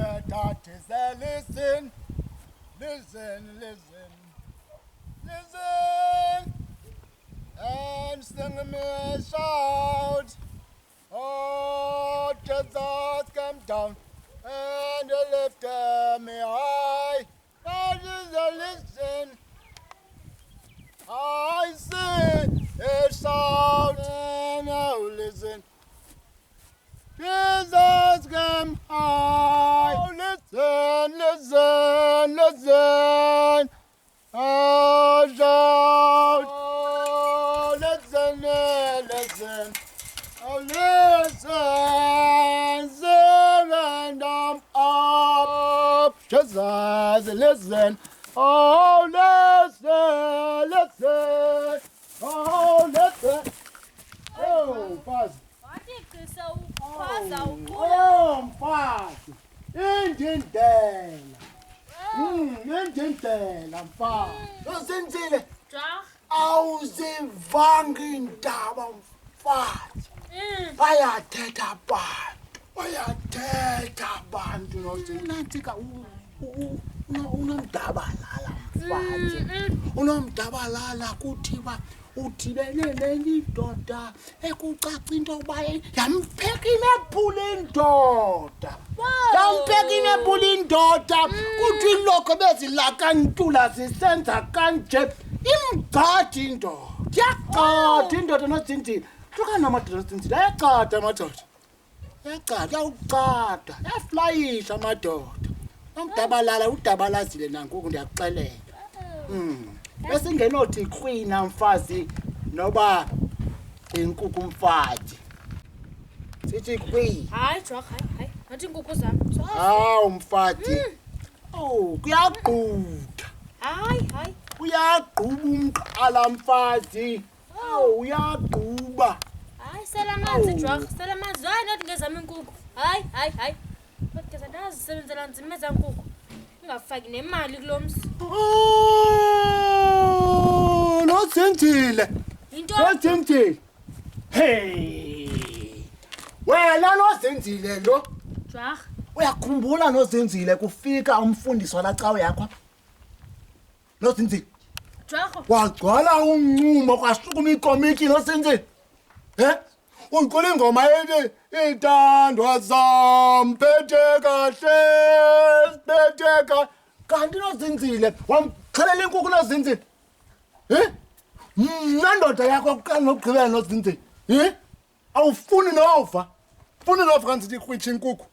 Daddy said, listen, listen, listen, listen, and sing me a shout. Oh, Jesus, come down and lift me high. Daddy said, listen, I sing a shout, and now listen. Jesus come high. Oh, listen, listen, listen. Oh, shout. Oh, listen, listen. Oh, listen, sing and I'm up. Jesus, listen. Oh, listen, listen. Oh, listen. Oh, fast. Oh, mfazi. Indindela. Indindela mfazi. Usenzile. Awuzivanga indaba mfazi. Bayathetha abantu nozinantsika unomdabalala mfazi. Unomdabalala kuthiwa udibene nenye indoda ekucaca into yokuba yampheka imephula indoda. Yampheka imephula indoda kuthi lokho bezilakantula zisenza kanje imgcadi indoda. Yaqada indoda nozinzile. Hluka namadoda nozinzile ayaqada amadoda. Yaqada yawuqada yaflayisha amadoda. Nomdabalala udabalazile nangoku ndiyakuxelela. Bese ngenothi kwina mfazi noba inkukhu mfazi. Sithi kwi. Hayi Jock, hayi. Nathi inkukhu zami. Hawu mfazi. Oh, kuyaqutha. Hayi. Uyaqhuba umqala mfazi. Oh, uyaquba. Hayi sela amanzi Jock, sela amanzi. Hayi nathi ngezama inkukhu. Hayi. Kodwa sandazi sisebenzela nzima ezankukhu. Ungafaki nemali kulomsi. Oh, nozinzile. Into Nozinzile. Hey. Wena nozinzile lo. Jock. Uyakhumbula nozinzile kufika umfundisi walacawe yakho? Nozinzile. Jock. Wagcwala umncuma kwasukuma ikomiki nozinzile. Unqola ingoma ethi intandwa zam phethe kahle kanti nozinzile wamxhelela inkukhu nozinzile. Ndoda yakho kuqala nokugqibela nozinzile. Awufuni nova. Funa nova kanti ikhwitsha inkukhu.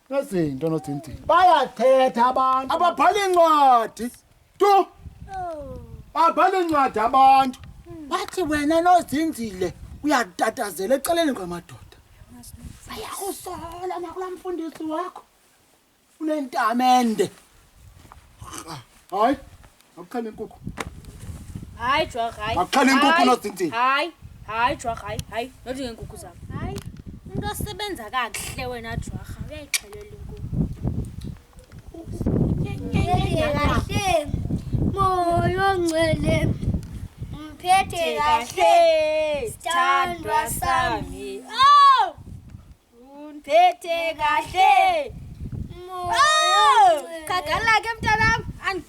Nazinto nozinzile. Bayathetha abantu ababhala incwadi. Tu. Babhala incwadi abantu. Bathi wena nozinzile uyatatazela eceleni kwamadoda. Bayakusola nakulamfundisi wakho. Unentamende. Hayi, akukhale inkukhu. Hayi Jock, hayi. Akukhale inkukhu nozinzile. Hayi Jock, hayi. Nathi ngeenkukhu zami. Hayi. Umuntu osebenza kahle wena Jock, uyayixhelela inkukhu. Kahle. Moyo ngcwele. Mphethe kahle. Sithandwa sami. Oh! Uniphethe kahle. Khagala ke mntanami.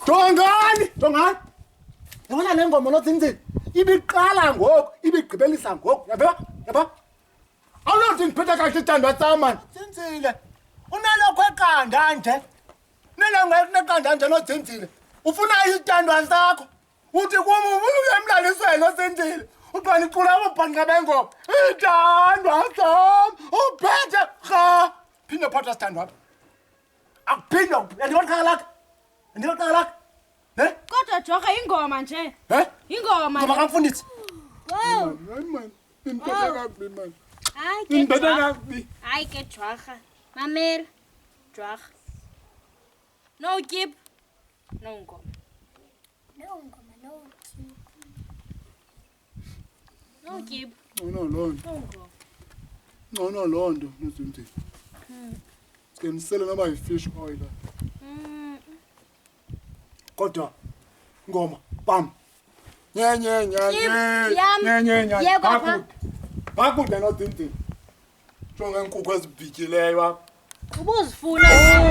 Jongani. Yabona le ngoma nozinzile. Ibiqala ngoku, ibigqibelisa ngoku. Yaba? Awunothi ngiphethe kahle isithandwa sami man. Zinzile. Unalokho eqanda nje. Neqanda nje nozinzile. Ufuna isithandwa sakho. Uthi kuma uyemlalisweni nozinzile. Uqala icula ababhanqa bengoma. Ithandwa sami. Uphethe kha. Phinde phatha sithandwa. Akuphinde andikaqala lakho. Kodwa Jock ingoma nje. Ingoma. Ngoba kamfundisi. Wow. Hayi man. Imphethe kabi man. Hayi ke Imphethe Jock. kabi. Hayi ke Jock. Mamela. Jock. No keep. No ngoma. No keep. No Londo. No ngoma. No Londo nozinzile. Siqinisele noba yi-fish oil. Kodwa ngoma bam. Nye. Bakude nozinzile. Jonga inkukhu ezibhityileyo apha. ubuzifuna nje.